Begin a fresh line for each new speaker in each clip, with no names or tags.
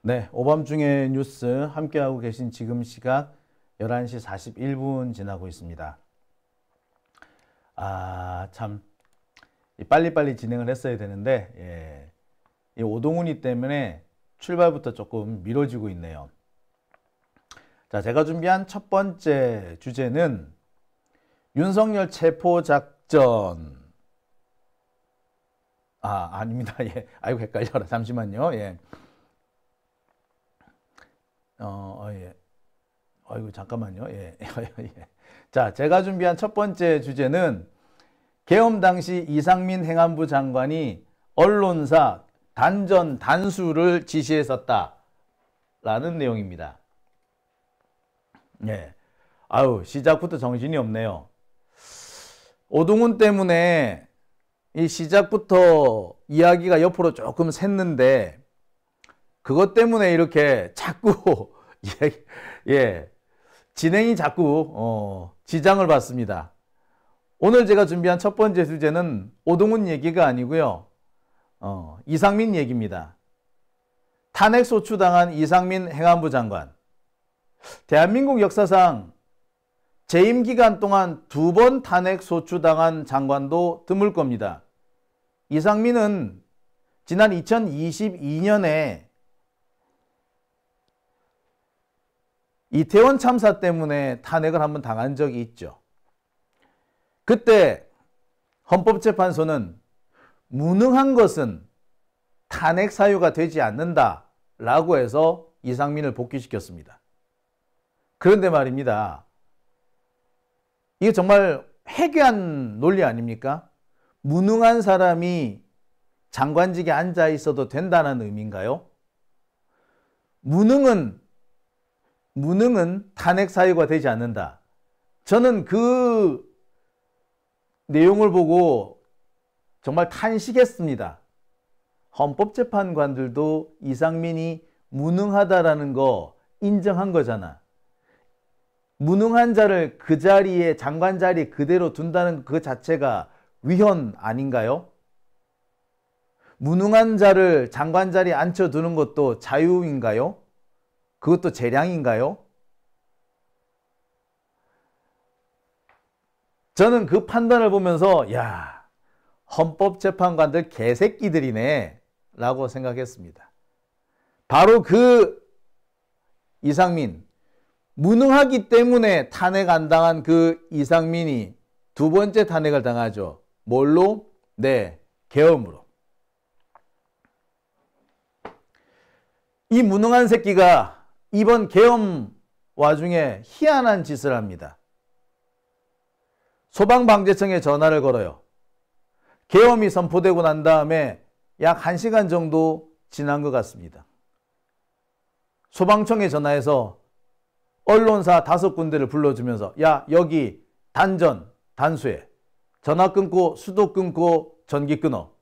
네, 오밤중의 뉴스 함께하고 계신 지금 시각 11시 41분 지나고 있습니다. 참 빨리빨리 진행을 했어야 되는데 이 오동훈이 때문에 출발부터 조금 미뤄지고 있네요. 자, 제가 준비한 첫 번째 주제는 윤석열 체포작전. 아닙니다. 예. 아이고, 헷갈려라. 잠시만요. 예. 예. 아이고, 잠깐만요. 예. 예. 자, 제가 준비한 첫 번째 주제는 계엄 당시 이상민 행안부 장관이 언론사 단전 단수를 지시했었다라는 내용입니다. 예. 시작부터 정신이 없네요. 오동훈 때문에 이 시작부터 이야기가 옆으로 조금 샜는데 그것 때문에 이렇게 자꾸 진행이 자꾸 지장을 받습니다. 오늘 제가 준비한 첫 번째 주제는 오동훈 얘기가 아니고요. 이상민 얘기입니다. 탄핵 소추당한 이상민 행안부 장관. 대한민국 역사상 재임 기간 동안 2번 탄핵 소추당한 장관도 드물 겁니다. 이상민은 지난 2022년에 이태원 참사 때문에 탄핵을 한번 당한 적이 있죠. 그때 헌법재판소는 무능한 것은 탄핵 사유가 되지 않는다라고 해서 이상민을 복귀시켰습니다. 그런데 말입니다. 이게 정말 해괴한 논리 아닙니까? 무능한 사람이 장관직에 앉아 있어도 된다는 의미인가요? 무능은 탄핵 사유가 되지 않는다. 저는 그 내용을 보고 정말 탄식했습니다. 헌법재판관들도 이상민이 무능하다라는 거 인정한 거잖아. 무능한 자를 그 자리에 장관 자리에 그대로 둔다는 그 자체가 위헌 아닌가요? 무능한 자를 장관 자리에 앉혀두는 것도 자유인가요? 그것도 재량인가요? 저는 그 판단을 보면서 헌법재판관들 개새끼들이네 라고 생각했습니다. 바로 그 이상민, 무능하기 때문에 탄핵 안 당한 그 이상민이 두 번째 탄핵을 당하죠. 뭘로? 계엄으로. 이 무능한 새끼가 이번 계엄 와중에 희한한 짓을 합니다. 소방방재청에 전화를 걸어요. 계엄이 선포되고 난 다음에 약 1시간 정도 지난 것 같습니다. 소방청에 전화해서 언론사 5군데를 불러주면서 여기 단전, 단수해. 전화 끊고 수도 끊고 전기 끊어.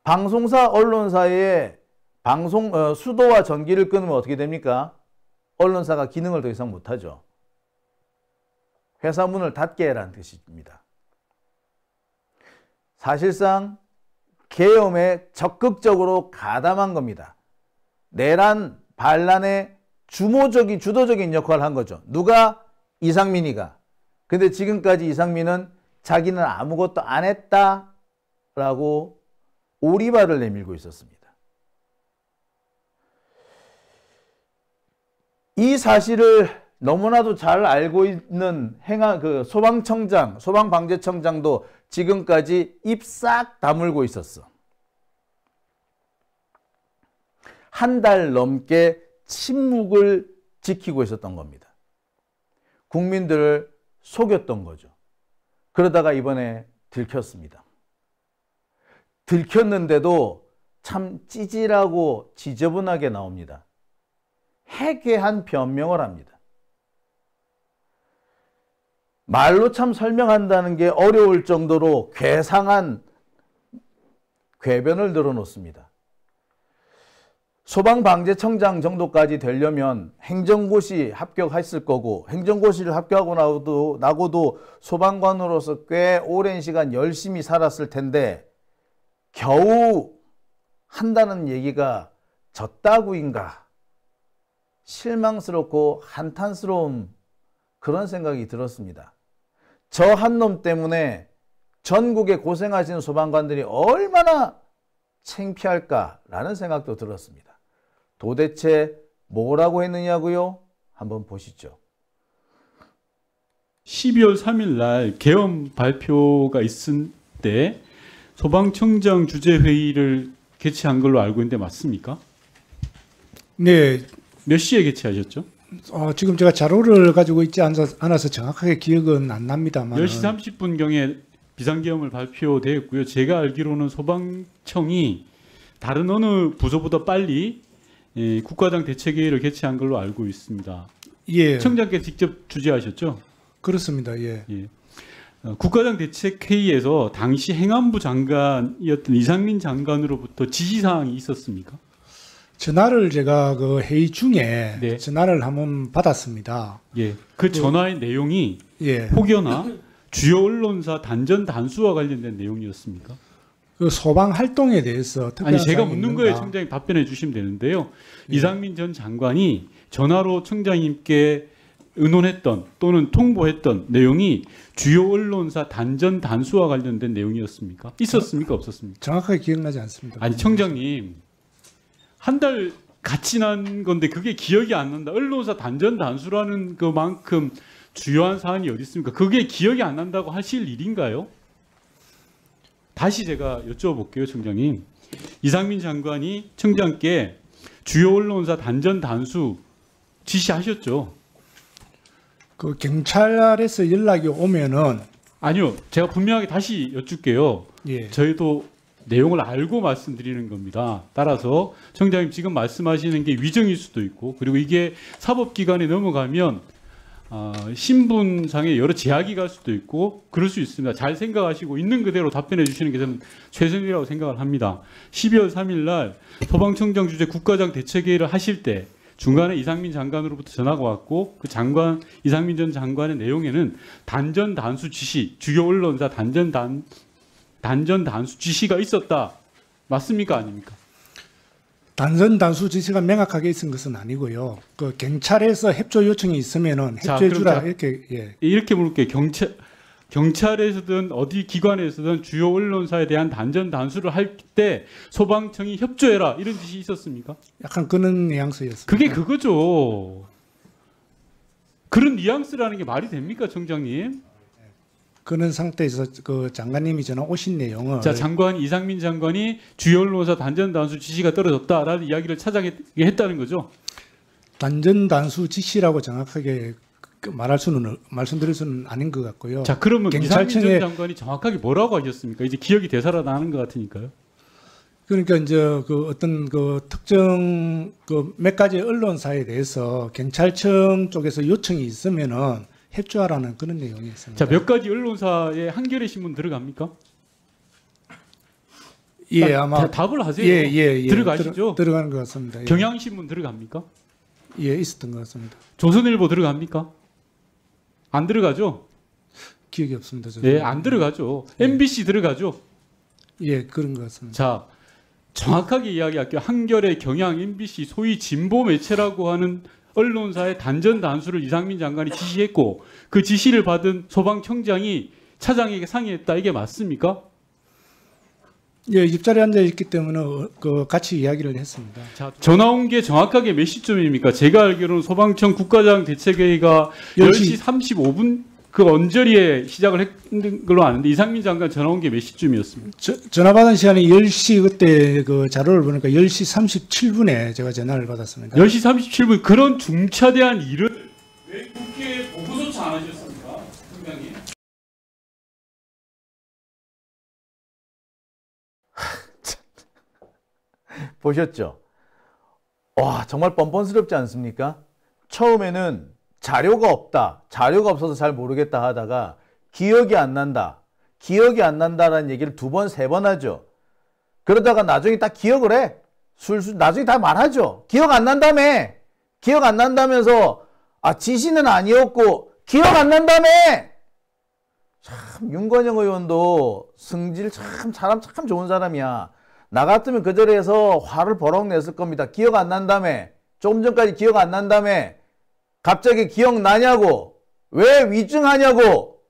방송사, 언론사에 수도와 전기를 끊으면 어떻게 됩니까? 언론사가 기능을 더 이상 못하죠. 회사 문을 닫게 해라는 뜻입니다. 사실상 계엄에 적극적으로 가담한 겁니다. 내란, 반란의 주도적인 역할을 한 거죠. 누가? 이상민이가. 근데 지금까지 이상민은 자기는 아무것도 안 했다라고 오리발을 내밀고 있었습니다. 이 사실을 너무나도 잘 알고 있는 소방방재청장도 지금까지 입 싹 다물고 있었어. 한 달 넘게 침묵을 지키고 있었던 겁니다. 국민들을 속였던 거죠. 그러다가 이번에 들켰습니다. 들켰는데도 참 찌질하고 지저분하게 나옵니다. 해괴한 변명을 합니다. 말로 참 설명한다는 게 어려울 정도로 괴상한 궤변을 늘어놓습니다. 소방방재청장 정도까지 되려면 행정고시 합격했을 거고, 행정고시를 합격하고 나고도 소방관으로서 꽤 오랜 시간 열심히 살았을 텐데 겨우 한다는 얘기가 졌다구인가 실망스럽고 한탄스러운 그런 생각이 들었습니다. 저 한 놈 때문에 전국에 고생하시는 소방관들이 얼마나 창피할까라는 생각도 들었습니다. 도대체 뭐라고 했느냐고요? 한번 보시죠.
12월 3일 날 계엄 발표가 있을 때 소방청장 주재 회의를 개최한 걸로 알고 있는데 맞습니까?
네.
몇 시에 개최하셨죠?
지금 제가 자료를 가지고 있지 않아서 정확하게 기억은 안 납니다만
10시 30분경에 비상계엄을 발표되었고요. 제가 알기로는 소방청이 다른 어느 부서보다 빨리 국가장 대책회의를 개최한 걸로 알고 있습니다.
예.
청장께 직접 주재하셨죠?
그렇습니다. 예.
예. 국가장 대책회의에서 당시 행안부 장관이었던 이상민 장관으로부터 지시사항이 있었습니까?
전화를 제가 그 회의 중에
네.
전화를 한번 받았습니다.
예. 그 전화의 내용이
예.
혹여나 주요 언론사 단전 단수와 관련된 내용이었습니까?
그 소방 활동에 대해서 특별한
아니 제가
사항이
묻는
있는가?
거에 청장님 답변해 주시면 되는데요.
예.
이상민 전 장관이 전화로 청장님께 의논했던 또는 통보했던 내용이 주요 언론사 단전 단수와 관련된 내용이었습니까? 있었습니까? 없었습니까?
정확하게 기억나지 않습니다.
아니 청장님 한 달 같이 난 건데 그게 기억이 안 난다. 언론사 단전 단수라는 그만큼 주요한 사안이 어디 있습니까? 그게 기억이 안 난다고 하실 일인가요? 다시 제가 여쭤볼게요, 청장님. 이상민 장관이 청장께 주요 언론사 단전 단수 지시하셨죠?
그 경찰에서 연락이 오면은
아니요, 제가 분명하게 다시 여쭙게요.
예.
저희도 내용을 알고 말씀드리는 겁니다. 따라서 청장님 지금 말씀하시는 게 위정일 수도 있고 그리고 이게 사법기관에 넘어가면 신분상의 여러 제약이 갈 수도 있고 그럴 수 있습니다. 잘 생각하시고 있는 그대로 답변해 주시는 게 저는 최선이라고 생각을 합니다. 12월 3일 날 소방청장 주재 국가장 대책회의를 하실 때 중간에 이상민 장관으로부터 전화가 왔고 그 장관 이상민 전 장관의 내용에는 단전 단수 지시 주요 언론사 단전 단수 지시가 있었다. 맞습니까? 아닙니까?
단전 단수 지시가 명확하게 있은 것은 아니고요. 그 경찰에서 협조 요청이 있으면은
자,
협조해 주라
그럼
이렇게 예.
이렇게 물을게요. 경찰에서든 어디 기관에서든 주요 언론사에 대한 단전 단수를 할 때 소방청이 협조해라 이런 지시 있었습니까?
약간 그런 뉘앙스였습니다.
그게 그거죠. 그런 뉘앙스라는 게 말이 됩니까, 청장님?
그런 상태에서 그 장관님이 전화 오신 내용을
자, 이상민 장관이 주요 언론사 단전 단수 지시가 떨어졌다라는 이야기를 차장에게 했다는 거죠.
단전 단수 지시라고 정확하게 말씀드릴 수는 아닌 것 같고요.
자, 그러면 이상민 전
경찰청에
장관이 정확하게 뭐라고 하셨습니까? 이제 기억이 되살아나는 것 같으니까요.
그러니까 이제 그 어떤 그 특정 그 몇 가지 언론사에 대해서 경찰청 쪽에서 요청이 있으면은 협조하라는 그런 내용이었습니다.
자, 몇 가지 언론사에 한겨레 신문 들어갑니까?
예, 아마
답을 하세요.
예.
들어가시죠?
들어가는 것 같습니다. 예.
경향신문 들어갑니까?
예, 있었던 것 같습니다.
조선일보 들어갑니까? 안 들어가죠?
기억이 없습니다. 저도.
네, 안 들어가죠. MBC 들어가죠?
예, 그런 것 같습니다.
자, 정확하게 이야기할게요. 한겨레, 경향, MBC, 소위 진보 매체라고 하는 언론사의 단전 단수를 이상민 장관이 지시했고 그 지시를 받은 소방청장이 차장에게 상의했다. 이게 맞습니까?
예, 옆자리에 앉아 있기 때문에 그 같이 이야기를 했습니다.
자, 전화 온 게 정확하게 몇 시쯤입니까? 제가 알기로는 소방청 국가장 대책회의가 10시 35분 그 언저리에 시작을 했는 걸로 아는데 이상민 장관 전화 온 게 몇 시쯤이었습니까?
전화 받은 시간이 10시 그때 그 자료를 보니까 10시 37분에 제가 전화를 받았습니다.
10시 37분 그런 중차대한 일을 왜 국회에 보고조차 안 하셨습니까? 총장님.
보셨죠? 와, 정말 뻔뻔스럽지 않습니까? 처음에는 자료가 없다. 자료가 없어서 잘 모르겠다 하다가 기억이 안 난다. 기억이 안 난다라는 얘기를 2번, 3번 하죠. 그러다가 나중에 다 기억을 해. 술술 나중에 다 말하죠. 기억 안 난다며. 기억 안 난다면서 지시는 아니었고 기억 안 난다며. 참 윤건영 의원도 성질 참 사람 참 좋은 사람이야. 나 같으면 그 자리에서 화를 버럭 냈을 겁니다. 기억 안 난다며. 조금 전까지 기억 안 난다며. 갑자기 기억나냐고. 왜 위증하냐고.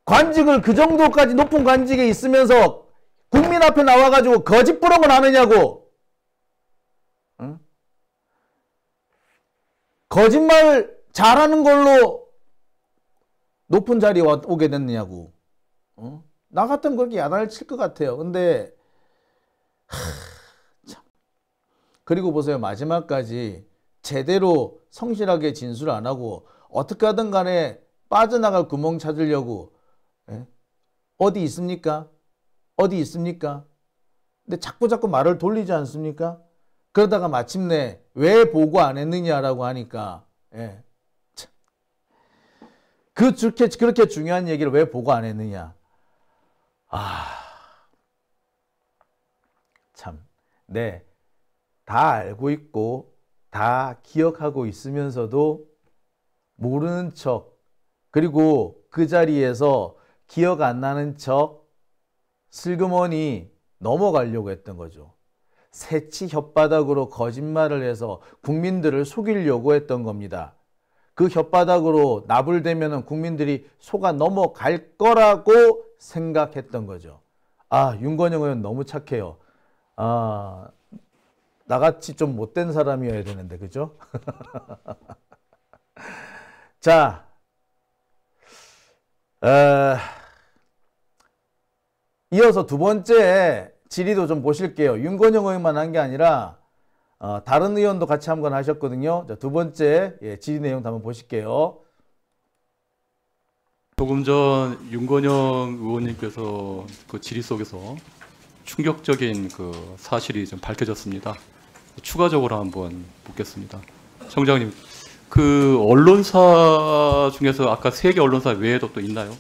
관직을 그 정도까지 높은 관직에 있으면서 국민 앞에 나와가지고 거짓부렁을 하느냐고. 거짓말 잘하는 걸로 높은 자리에 오게 됐느냐고. 나 같으면 그렇게 야단을 칠 것 같아요. 근데 참. 그리고 보세요. 마지막까지 제대로 성실하게 진술 안 하고 어떻게 하든 간에 빠져나갈 구멍 찾으려고 어디 있습니까? 어디 있습니까? 근데 자꾸 말을 돌리지 않습니까? 그러다가 마침내 왜 보고 안 했느냐라고 하니까 그렇게 중요한 얘기를 왜 보고 안 했느냐. 참, 네, 다 알고 있고 다 기억하고 있으면서도 모르는 척, 그리고 그 자리에서 기억 안 나는 척 슬그머니 넘어가려고 했던 거죠. 새치 혓바닥으로 거짓말을 해서 국민들을 속이려고 했던 겁니다. 그 혓바닥으로 나불대면 국민들이 속아 넘어갈 거라고 생각했던 거죠. 윤건영 의원 너무 착해요. 나같이 좀 못된 사람이어야 되는데, 그죠? 자, 이어서 두 번째 질의도 좀 보실게요. 윤건영 의원만 한 게 아니라 다른 의원도 같이 한번 하셨거든요. 자, 두 번째 질의 내용도 한번 보실게요.
조금 전 윤건영 의원님께서 그 질의 속에서 충격적인 그 사실이 좀 밝혀졌습니다. 추가적으로 한번 묻겠습니다. 청장님, 그 언론사 중에서 아까 3개 언론사 외에도 또 있나요?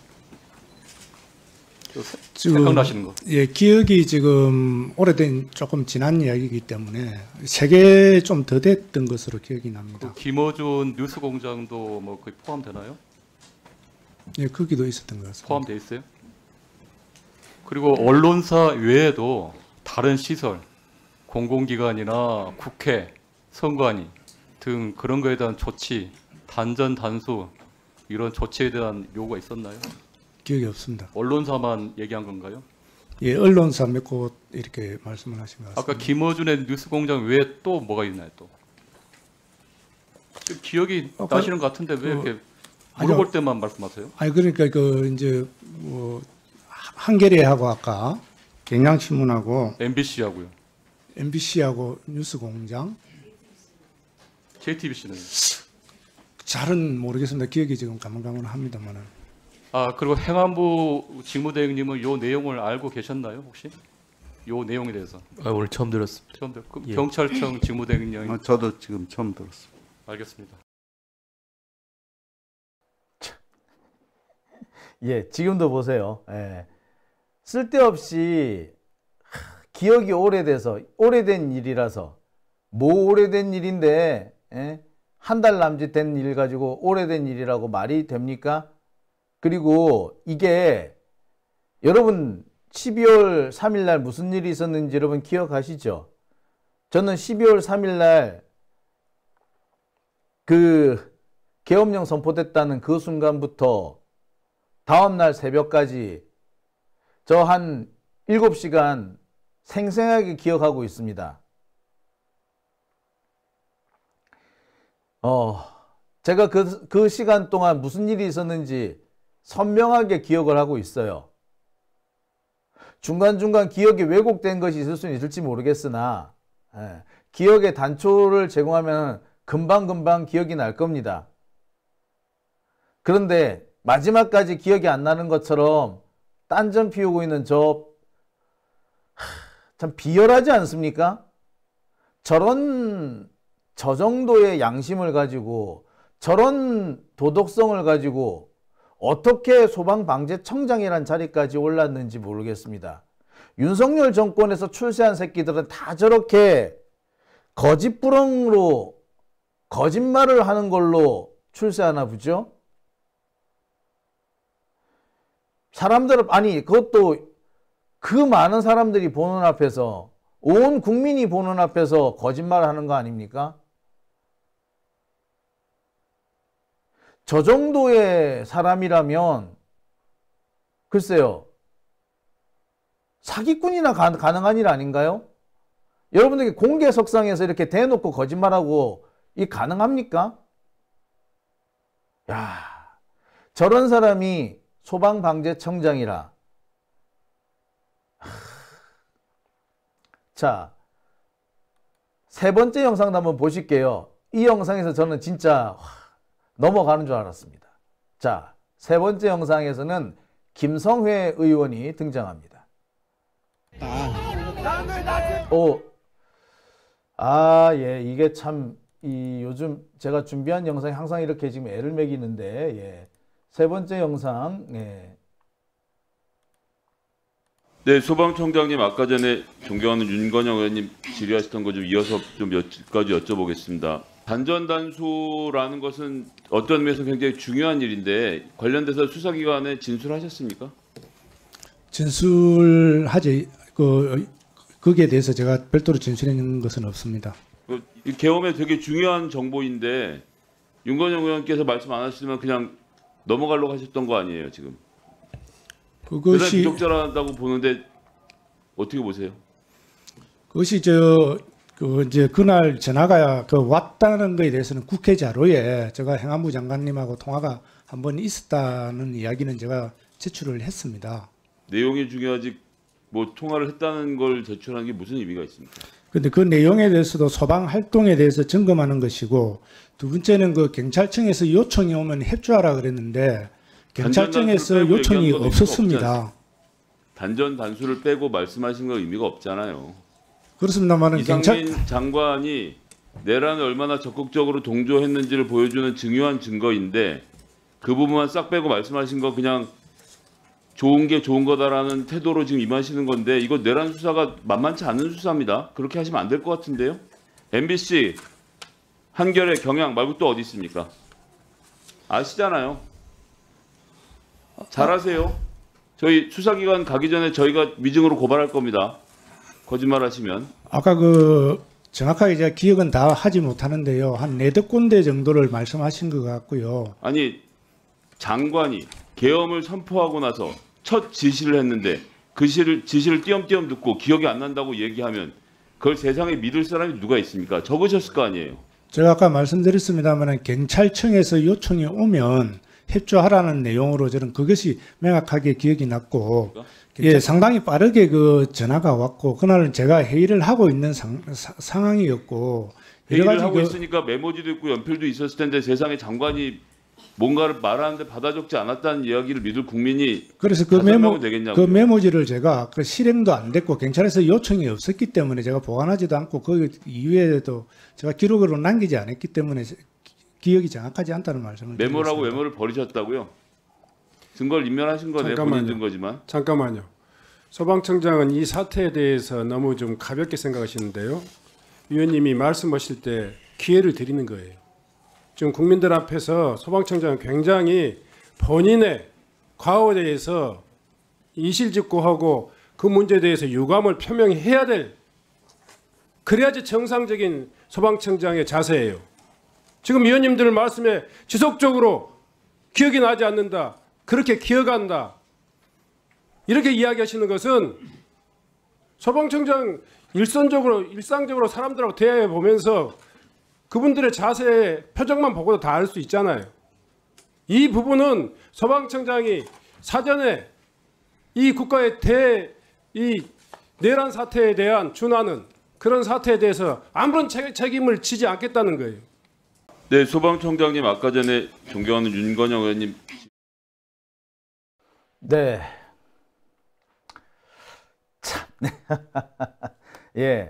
생각나시는 거?
예, 기억이 지금 오래된 조금 지난 이야기이기 때문에 3개 좀 더 됐던 것으로 기억이 납니다.
그 김어준 뉴스공장도 뭐 거의 포함되나요?
예, 거기도 있었던 것 같습니다.
포함돼 있어요? 그리고 언론사 외에도 다른 시설, 공공기관이나 국회, 선관위 등 그런 거에 대한 조치, 단전 단수 이런 조치에 대한 요구가 있었나요?
기억이 없습니다.
언론사만 얘기한 건가요?
예, 언론사 몇 곳 이렇게 말씀을 하신 것 같습니다.
아까 김어준의 뉴스공장 외에 또 뭐가 있나요? 또 지금 기억이 나시는 것 같은데 왜 이렇게 물어볼 때만 말씀하세요?
그러니까 그 이제 뭐 한겨레하고 아까 경향신문하고
MBC하고요.
MBC하고 뉴스공장
JTBC는?
잘은 모르겠습니다. 기억이 지금 가물가물합니다만은.
그리고 행안부 직무대행님은 요 내용을 알고 계셨나요, 혹시? 요 내용에 대해서?
오늘 처음 들었습니다.
처음 듣고
예.
경찰청 직무대행님.
저도 지금 처음 들었습니다.
알겠습니다.
예, 지금도 보세요. 예. 쓸데없이 기억이 오래돼서 오래된 일이라서 뭐 오래된 일인데 한 달 남짓 된 일 가지고 오래된 일이라고 말이 됩니까? 그리고 이게 여러분 12월 3일 날 무슨 일이 있었는지 여러분 기억하시죠? 저는 12월 3일 날 그 계엄령 선포됐다는 그 순간부터 다음날 새벽까지 저 한 7시간 생생하게 기억하고 있습니다. 제가 그 시간 동안 무슨 일이 있었는지 선명하게 기억을 하고 있어요. 중간중간 기억이 왜곡된 것이 있을 수는 있을지 모르겠으나 기억의 단초를 제공하면 금방금방 기억이 날 겁니다. 그런데 마지막까지 기억이 안 나는 것처럼 딴전 피우고 있는 저 참 비열하지 않습니까? 저 정도의 양심을 가지고 저런 도덕성을 가지고 어떻게 소방방재청장이란 자리까지 올랐는지 모르겠습니다. 윤석열 정권에서 출세한 새끼들은 다 저렇게 거짓부렁으로 거짓말을 하는 걸로 출세하나 보죠? 사람들은 그것도 그 많은 사람들이 보는 앞에서, 온 국민이 보는 앞에서 거짓말을 하는 거 아닙니까? 저 정도의 사람이라면 글쎄요, 사기꾼이나 가능한 일 아닌가요? 여러분들께 공개석상에서 이렇게 대놓고 거짓말하고 이 가능합니까? 야, 저런 사람이 소방방재청장이라. 자, 세 번째 영상도 한번 보실게요. 이 영상에서 저는 진짜 넘어가는 줄 알았습니다. 자, 세 번째 영상에서는 김성회 의원이 등장합니다. 예, 이게 참, 요즘 제가 준비한 영상이 항상 이렇게 지금 애를 먹이는데, 예. 세 번째 영상, 예.
네, 소방청장님 아까 전에 존경하는 윤건영 의원님 질의하셨던 거 좀 이어서 좀 몇 가지 여쭤보겠습니다. 단전단수라는 것은 어떤 면에서 굉장히 중요한 일인데 관련돼서 수사기관에 진술하셨습니까?
진술하지 거기에 대해서 제가 별도로 진술했는 것은 없습니다.
이 계엄에 되게 중요한 정보인데 윤건영 의원께서 말씀 안 하시면 그냥 넘어가려고 하셨던 거 아니에요 지금? 대단히
그것이
부적절하다고 보는데 어떻게 보세요?
그것이 이제 그날 전화가 왔다는 것에 대해서는 국회 자료에 제가 행안부 장관님하고 통화가 한 번 있었다는 이야기는 제가 제출을 했습니다.
내용이 중요하지 뭐 통화를 했다는 걸 제출하는 게 무슨 의미가 있습니까?
그런데 그 내용에 대해서도 소방 활동에 대해서 점검하는 것이고, 두 번째는 그 경찰청에서 요청이 오면 협조하라 그랬는데 경찰청에서 요청이 없었습니다.
단전 단수를 빼고 말씀하신 건 의미가 없잖아요.
그렇습니다만은
이상민 장관이 내란에 얼마나 적극적으로 동조했는지를 보여주는 중요한 증거인데 그 부분만 싹 빼고 말씀하신 거 그냥 좋은 게 좋은 거다라는 태도로 지금 임하시는 건데 이거 내란 수사가 만만치 않은 수사입니다. 그렇게 하시면 안 될 것 같은데요. MBC, 한겨레, 경향 말고 또 어디 있습니까? 아시잖아요. 잘하세요. 저희 수사기관 가기 전에 저희가 위증으로 고발할 겁니다. 거짓말하시면.
아까 정확하게 제가 기억은 다 하지 못하는데요. 한 4군데 정도를 말씀하신 것 같고요.
아니 장관이 계엄을 선포하고 나서 첫 지시를 했는데 그 지시를 띄엄띄엄 듣고 기억이 안 난다고 얘기하면 그걸 세상에 믿을 사람이 누가 있습니까? 적으셨을 거 아니에요.
제가 아까 말씀드렸습니다만 경찰청에서 요청이 오면 협조하라는 내용으로 저는 그것이 명확하게 기억이 났고, 예, 상당히 빠르게 그 전화가 왔고, 그날은 제가 회의를 하고 있는 상황이었고,
회의를 하고 있으니까 메모지도 있고 연필도 있었을 텐데 세상에 장관이 뭔가를 말하는데 받아 적지 않았다는 이야기를 믿을 국민이
그래서 그 메모지를 제가 실행도 안 됐고 경찰에서 요청이 없었기 때문에 제가 보관하지도 않고 그 이후에도 제가 기록으로 남기지 않았기 때문에 기억이 정확하지 않다는 말씀을
메모라고
드리겠습니다.
메모를 버리셨다고요? 증거를 인멸하신 거네요. 본인 증거지만.
잠깐만요. 소방청장은 이 사태에 대해서 너무 좀 가볍게 생각하시는데요. 위원님이 말씀하실 때 기회를 드리는 거예요. 지금 국민들 앞에서 소방청장은 굉장히 본인의 과거에 대해서 이실직고하고 그 문제에 대해서 유감을 표명해야 될, 그래야지 정상적인 소방청장의 자세예요. 지금 위원님들 말씀에 지속적으로 기억이 나지 않는다, 그렇게 기억한다, 이렇게 이야기하시는 것은 소방청장 일상적으로 사람들하고 대화해 보면서 그분들의 자세 표정만 보고도 다 알 수 있잖아요. 이 부분은 소방청장이 사전에 이 국가의 이 내란 사태에 대한 준하는 그런 사태에 대해서 아무런 책임을 지지 않겠다는 거예요.
네, 소방청장님 아까 전에 존경하는 윤건영 의원님.
네. 참. 예.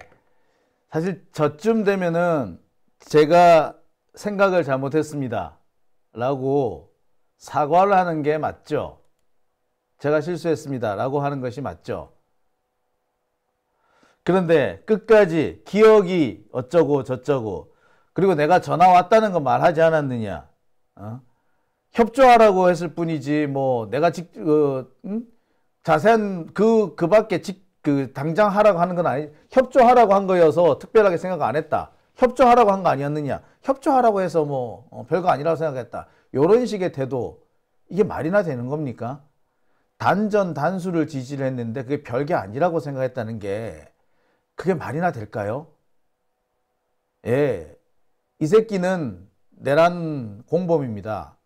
사실 저쯤 되면은 제가 생각을 잘못했습니다 라고 사과를 하는 게 맞죠. 제가 실수했습니다 라고 하는 것이 맞죠. 그런데 끝까지 기억이 어쩌고 저쩌고, 그리고 내가 전화 왔다는 거 말하지 않았느냐, 협조하라고 했을 뿐이지 뭐 내가 자세한 그 밖에 당장 하라고 하는 건 아니, 협조하라고 한 거여서 특별하게 생각 안 했다. 협조하라고 한 거 아니었느냐. 협조하라고 해서 뭐 별거 아니라고 생각했다. 이런 식의 태도, 이게 말이나 되는 겁니까? 단전 단수를 지지를 했는데 그게 별게 아니라고 생각했다는 게 그게 말이나 될까요? 예, 이 새끼는 내란 공범입니다.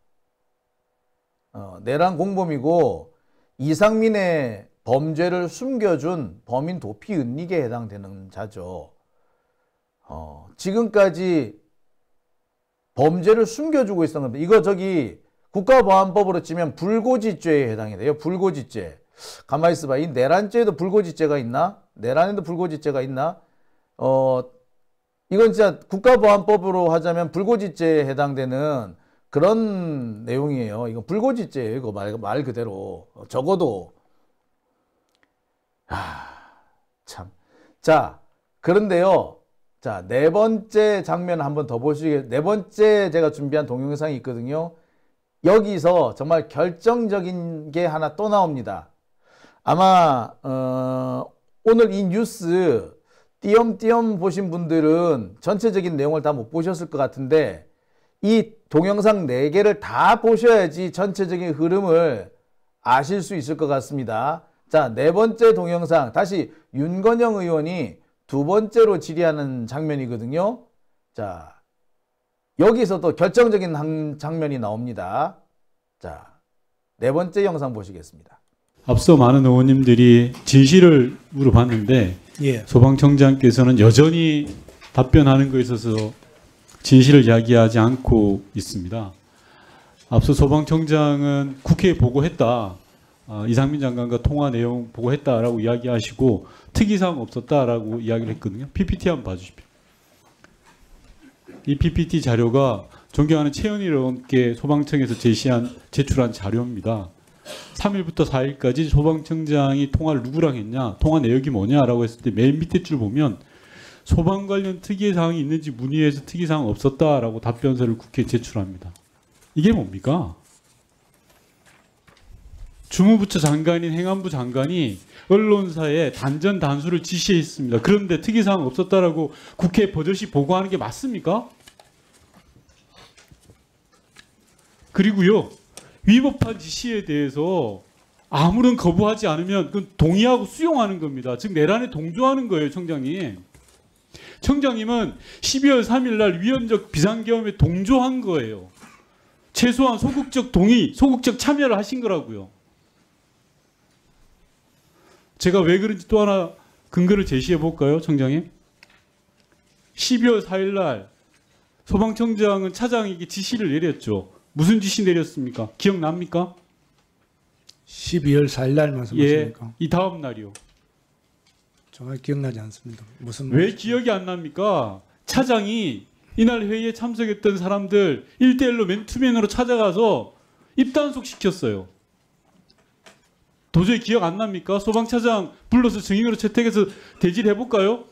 내란 공범이고 이상민의 범죄를 숨겨준 범인 도피 은닉에 해당되는 자죠. 지금까지 범죄를 숨겨주고 있었는데 이거 국가보안법으로 치면 불고지죄에 해당이 돼요. 불고지죄. 가만히 있어봐. 이 내란죄에도 불고지죄가 있나? 내란에도 불고지죄가 있나? 이건 진짜 국가보안법으로 하자면 불고지죄에 해당되는 그런 내용이에요. 이거 불고지죄예요. 이거 말 그대로. 적어도. 참. 자, 그런데요. 자, 네 번째 장면 한번 더 보시겠어요? 네 번째 제가 준비한 동영상이 있거든요. 여기서 정말 결정적인 게 하나 또 나옵니다. 아마 오늘 이 뉴스 띄엄띄엄 보신 분들은 전체적인 내용을 다 못 보셨을 것 같은데 이 동영상 4개를 다 보셔야지 전체적인 흐름을 아실 수 있을 것 같습니다. 자, 네 번째 동영상 다시 윤건영 의원이 두 번째로 질의하는 장면이거든요. 자, 여기서 또 결정적인 한 장면이 나옵니다. 자, 네 번째 영상 보시겠습니다.
앞서 많은 의원님들이 진실을 물어봤는데
예.
소방청장께서는 여전히 답변하는 것에 있어서 진실을 이야기하지 않고 있습니다. 앞서 소방청장은 국회에 보고했다. 이상민 장관과 통화 내용 보고했다라고 이야기하시고 특이사항 없었다라고 이야기를 했거든요. PPT 한번 봐주십시오. 이 PPT 자료가 존경하는 최현희 의원께 소방청에서 제출한 자료입니다. 3일부터 4일까지 소방청장이 통화를 누구랑 했냐, 통화 내역이 뭐냐라고 했을 때 맨 밑에 줄 보면 소방 관련 특이사항이 있는지 문의해서 특이사항 없었다라고 답변서를 국회에 제출합니다. 이게 뭡니까? 주무부처 장관인 행안부 장관이 언론사에 단전 단수를 지시했습니다. 그런데 특이사항 없었다라고 국회에 버젓이 보고하는 게 맞습니까? 그리고요, 위법한 지시에 대해서 아무런 거부하지 않으면 그건 동의하고 수용하는 겁니다. 즉 내란에 동조하는 거예요, 청장님. 청장님은 12월 3일 날 위헌적 비상계엄에 동조한 거예요. 최소한 소극적 동의, 소극적 참여를 하신 거라고요. 제가 왜 그런지 또 하나 근거를 제시해 볼까요, 청장님? 12월 4일 날 소방청장은 차장에게 지시를 내렸죠. 무슨 지시 내렸습니까? 기억납니까?
12월 4일 날 말씀하십니까?
예, 이 다음 날이요.
정확히 기억나지 않습니다. 무슨
왜 기억이 안 납니까? 차장이 이날 회의에 참석했던 사람들 1대1로 맨투맨으로 찾아가서 입단속 시켰어요. 도저히 기억 안 납니까? 소방차장 불러서 증인으로 채택해서 대질해 볼까요?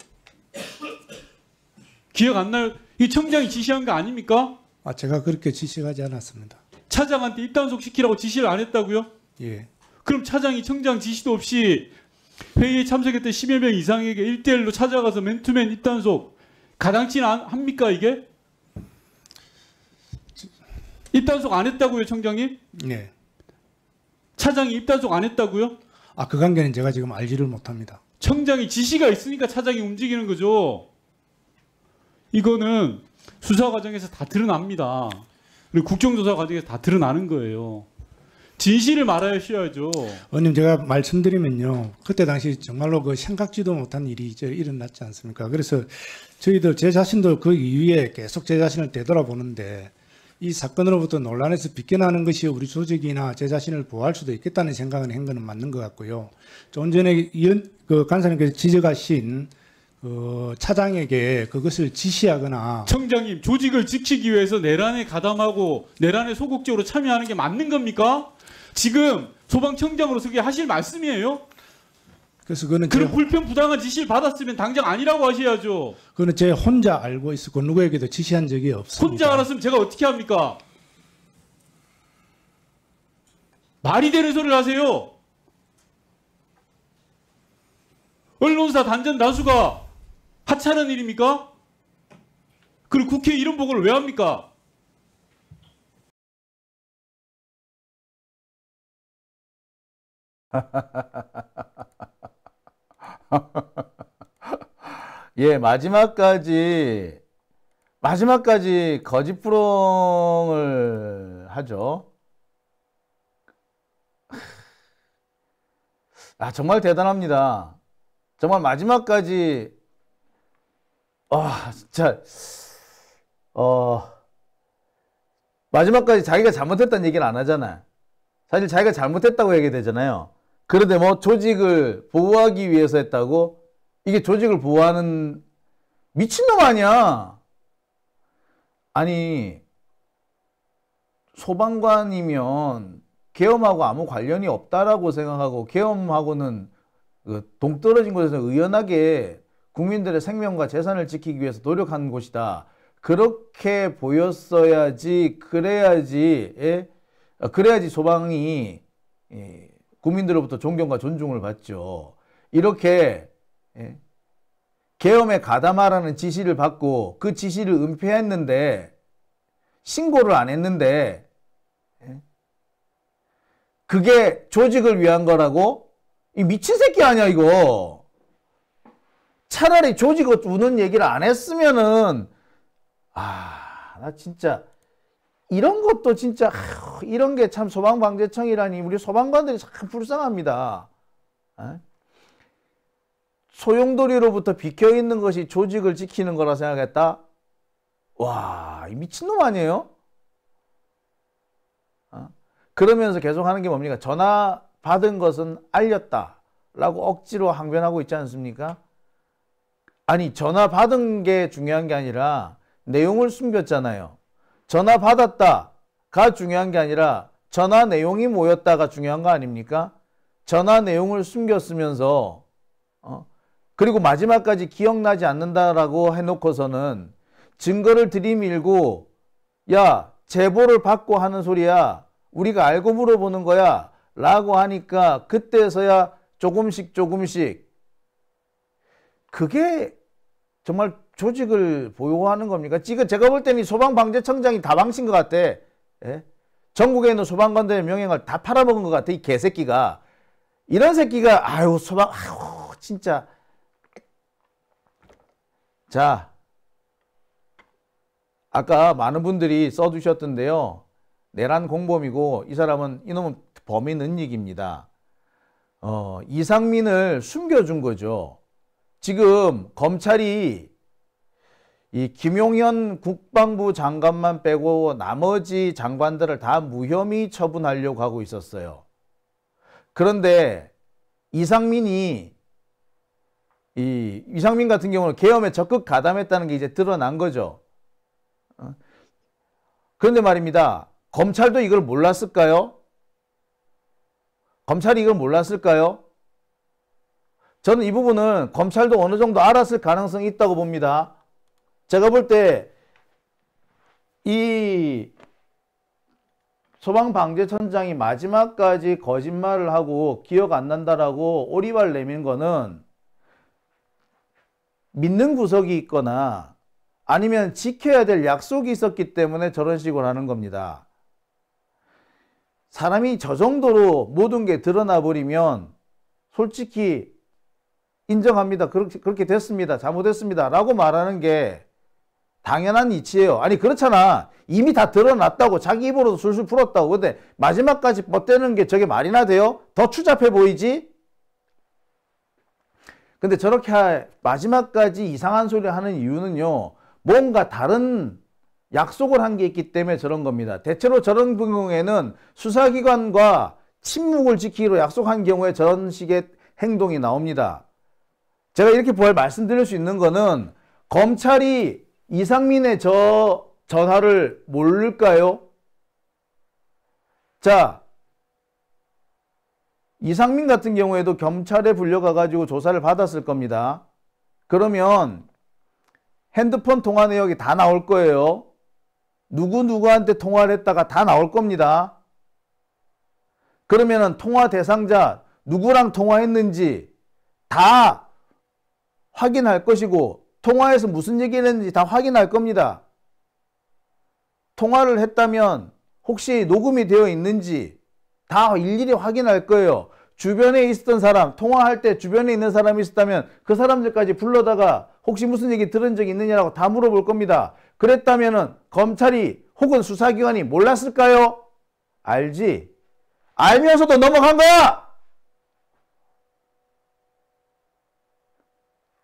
기억 안 나요? 이 청장이 지시한 거 아닙니까?
제가 그렇게 지시하지 않았습니다.
차장한테 입단속 시키라고 지시를 안 했다고요?
예.
그럼 차장이 청장 지시도 없이 회의에 참석했던 10여 명 이상에게 1대1로 찾아가서 맨투맨 입단속 가당치는 합니까 이게? 입단속 안 했다고요, 청장님?
예.
차장이 입단속 안 했다고요?
그 관계는 제가 지금 알지를 못합니다.
청장이 지시가 있으니까 차장이 움직이는 거죠. 이거는 수사 과정에서 다 드러납니다. 그리고 국정조사 과정에서 다 드러나는 거예요. 진실을 말하셔야죠.
의원님, 제가 말씀드리면요, 그때 당시 정말로 그 생각지도 못한 일이 이제 일어났지 않습니까? 그래서 저희들 제 자신도 그 이후에 계속 제 자신을 되돌아보는데 이 사건으로부터 논란에서 비껴나는 것이 우리 조직이나 제 자신을 보호할 수도 있겠다는 생각을 한 거는 맞는 것 같고요. 좀 전에 그 간사님께서 지적하신 차장에게 그것을 지시하거나
청장님, 조직을 지키기 위해서 내란에 가담하고 내란에 소극적으로 참여하는 게 맞는 겁니까? 지금 소방청장으로서 그게 하실 말씀이에요?
그래서 그거는
그런 불편부당한 지시를 받았으면 당장 아니라고 하셔야죠.
그거는 제 혼자 알고 있었고 누구에게도 지시한 적이 없습니다.
혼자 알았으면 제가 어떻게 합니까? 말이 되는 소리를 하세요. 언론사 단전 다수가 하찮은 일입니까? 그리고 국회에 이런 보고를 왜 합니까?
예, 마지막까지 거짓부렁을 하죠. 아, 정말 대단합니다. 정말 마지막까지, 진짜, 마지막까지 자기가 잘못했다는 얘기는 안 하잖아요. 사실 자기가 잘못했다고 얘기되잖아요. 그런데 뭐 조직을 보호하기 위해서 했다고? 이게 조직을 보호하는 미친놈 아니야. 아니, 소방관이면 계엄하고 아무 관련이 없다라고 생각하고 계엄하고는 동떨어진 곳에서 의연하게 국민들의 생명과 재산을 지키기 위해서 노력한 곳이다. 그렇게 보였어야지, 그래야지 소방이 국민들로부터 존경과 존중을 받죠. 이렇게 계엄에 가담하라는 지시를 받고 그 지시를 은폐했는데 신고를 안 했는데 그게 조직을 위한 거라고? 이 미친 새끼 아니야 이거. 차라리 조직을 우는 얘기를 안 했으면은 나 진짜 이런 것도 진짜 이런 게 참 소방방재청이라니 우리 소방관들이 참 불쌍합니다. 소용돌이로부터 비켜있는 것이 조직을 지키는 거라 생각했다? 와, 이 미친놈 아니에요? 그러면서 계속 하는 게 뭡니까? 전화 받은 것은 알렸다 라고 억지로 항변하고 있지 않습니까? 아니, 전화 받은 게 중요한 게 아니라 내용을 숨겼잖아요. 전화 받았다가 중요한 게 아니라 전화 내용이 뭐였다가 중요한 거 아닙니까? 전화 내용을 숨겼으면서 그리고 마지막까지 기억나지 않는다라고 해놓고서는 증거를 들이밀고 야, 제보를 받고 하는 소리야. 우리가 알고 물어보는 거야. 라고 하니까 그때서야 조금씩 그게 정말 조직을 보호하는 겁니까? 지금 제가 볼 때는 소방방재청장이 다 망친 것 같아. 예? 전국에 있는 소방관들의 명예를 다 팔아먹은 것 같아. 이 개새끼가. 이런 새끼가 진짜. 자, 아까 많은 분들이 써주셨던데요. 내란 공범이고 이 사람은 이놈은 범인 은닉입니다. 이상민을 숨겨준 거죠. 지금 검찰이 이 김용현 국방부 장관만 빼고 나머지 장관들을 다 무혐의 처분하려고 하고 있었어요. 그런데 이상민 같은 경우는 계엄에 적극 가담했다는 게 이제 드러난 거죠. 그런데 말입니다. 검찰도 이걸 몰랐을까요? 검찰이 이걸 몰랐을까요? 저는 이 부분은 검찰도 어느 정도 알았을 가능성이 있다고 봅니다. 제가 볼 때 이 소방방재청장이 마지막까지 거짓말을 하고 기억 안 난다라고 오리발 내민 거는 믿는 구석이 있거나 아니면 지켜야 될 약속이 있었기 때문에 저런 식으로 하는 겁니다. 사람이 저 정도로 모든 게 드러나 버리면 솔직히 인정합니다. 그렇게 됐습니다. 잘못했습니다. 라고 말하는 게 당연한 이치예요. 아니 그렇잖아. 이미 다 드러났다고 자기 입으로도 술술 풀었다고. 근데 마지막까지 뻗대는 게 저게 말이나 돼요? 더 추잡해 보이지? 근데 저렇게 마지막까지 이상한 소리 하는 이유는요. 뭔가 다른 약속을 한 게 있기 때문에 저런 겁니다. 대체로 저런 경우에는 수사기관과 침묵을 지키기로 약속한 경우에 저런 식의 행동이 나옵니다. 제가 이렇게 말씀드릴 수 있는 거는 검찰이 이상민의 저 전화를 모를까요? 자, 이상민 같은 경우에도 경찰에 불려가가지고 조사를 받았을 겁니다. 그러면 핸드폰 통화 내역이 다 나올 거예요. 누구한테 통화를 했다가 다 나올 겁니다. 그러면은 통화 대상자 누구랑 통화했는지 다 확인할 것이고 통화에서 무슨 얘기를 했는지 다 확인할 겁니다. 통화를 했다면 혹시 녹음이 되어 있는지 다 일일이 확인할 거예요. 주변에 있었던 사람, 통화할 때 주변에 있는 사람이 있었다면 그 사람들까지 불러다가 혹시 무슨 얘기 들은 적이 있느냐라고 다 물어볼 겁니다. 그랬다면은 검찰이 혹은 수사기관이 몰랐을까요? 알지. 알면서도 넘어간 거야!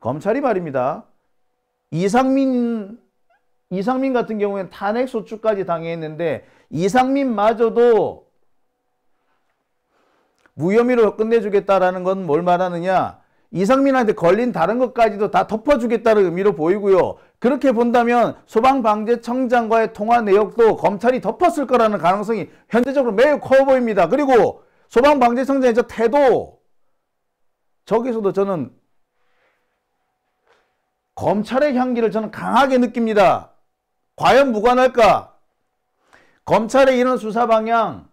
검찰이 말입니다. 이상민 같은 경우에는 탄핵소추까지 당했는데 이상민마저도 무혐의로 끝내주겠다라는 건 뭘 말하느냐. 이상민한테 걸린 다른 것까지도 다 덮어주겠다는 의미로 보이고요. 그렇게 본다면 소방방재청장과의 통화 내역도 검찰이 덮었을 거라는 가능성이 현재적으로 매우 커 보입니다. 그리고 소방방재청장의 저 태도, 저기서도 저는 검찰의 향기를 저는 강하게 느낍니다. 과연 무관할까? 검찰의 이런 수사 방향,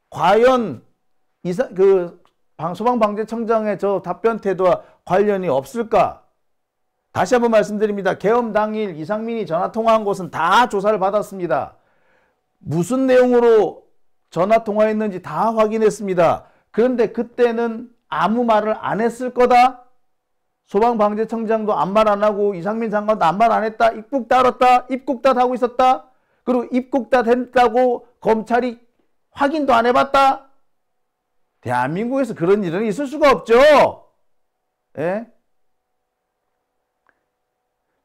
과연 소방방재청장의 저 답변 태도와 관련이 없을까? 다시 한번 말씀드립니다. 계엄 당일 이상민이 전화통화한 곳은 다 조사를 받았습니다. 무슨 내용으로 전화통화했는지 다 확인했습니다. 그런데 그때는 아무 말을 안 했을 거다? 소방방재청장도 아무 말 안 하고 이상민 장관도 아무 말 안 했다? 입국다알았다? 입국다 하고 있었다? 그리고 입국다 했다고 검찰이 확인도 안 해봤다? 대한민국에서 그런 일은 있을 수가 없죠. 예?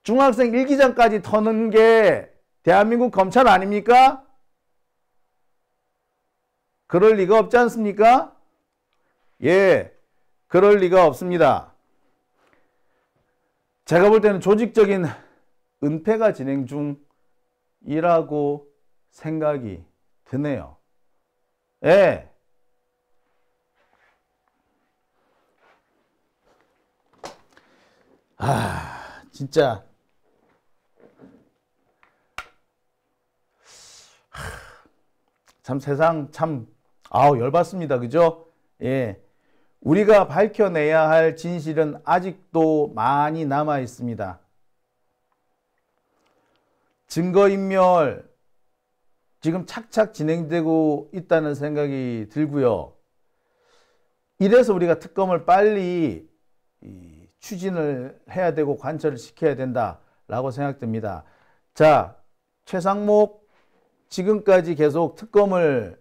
중학생 일기장까지 터는 게 대한민국 검찰 아닙니까? 그럴 리가 없지 않습니까? 예, 그럴 리가 없습니다. 제가 볼 때는 조직적인 은폐가 진행 중이라고 생각이 드네요. 예. 진짜 참 세상 참 열받습니다. 그죠? 예. 우리가 밝혀내야 할 진실은 아직도 많이 남아 있습니다. 증거인멸 지금 착착 진행되고 있다는 생각이 들고요. 이래서 우리가 특검을 빨리 추진을 해야 되고 관철을 시켜야 된다라고 생각됩니다. 자, 최상목 지금까지 계속 특검을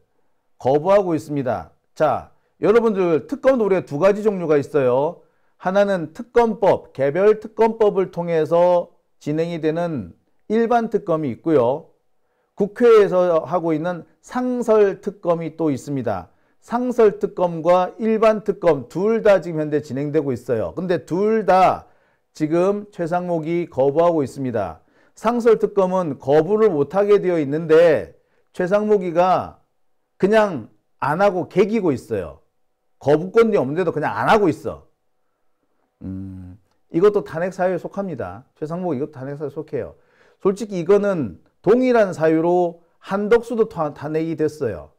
거부하고 있습니다. 자, 여러분들 특검도 우리가 두 가지 종류가 있어요. 하나는 특검법, 개별 특검법을 통해서 진행이 되는 일반 특검이 있고요. 국회에서 하고 있는 상설 특검이 또 있습니다. 상설 특검과 일반 특검 둘 다 지금 현재 진행되고 있어요. 근데 둘 다 지금 최상목이 거부하고 있습니다. 상설 특검은 거부를 못하게 되어 있는데 최상목이가 그냥 안 하고 개기고 있어요. 거부권이 없는데도 그냥 안 하고 있어. 이것도 탄핵 사유에 속합니다. 최상목 이것도 탄핵 사유에 속해요. 솔직히 이거는 동일한 사유로 한덕수도 탄핵이 됐어요.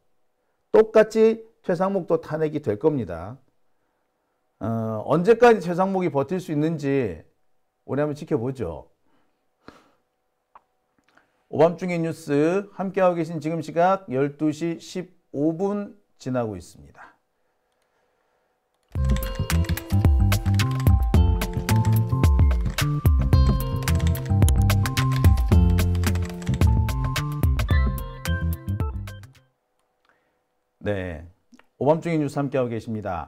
똑같이 최상목도 탄핵이 될 겁니다. 언제까지 최상목이 버틸 수 있는지 우리 한번 지켜보죠. 오밤중의 뉴스 함께하고 계신 지금 시각 12시 15분 지나고 있습니다. 네, 오밤중의 뉴스 함께하고 계십니다.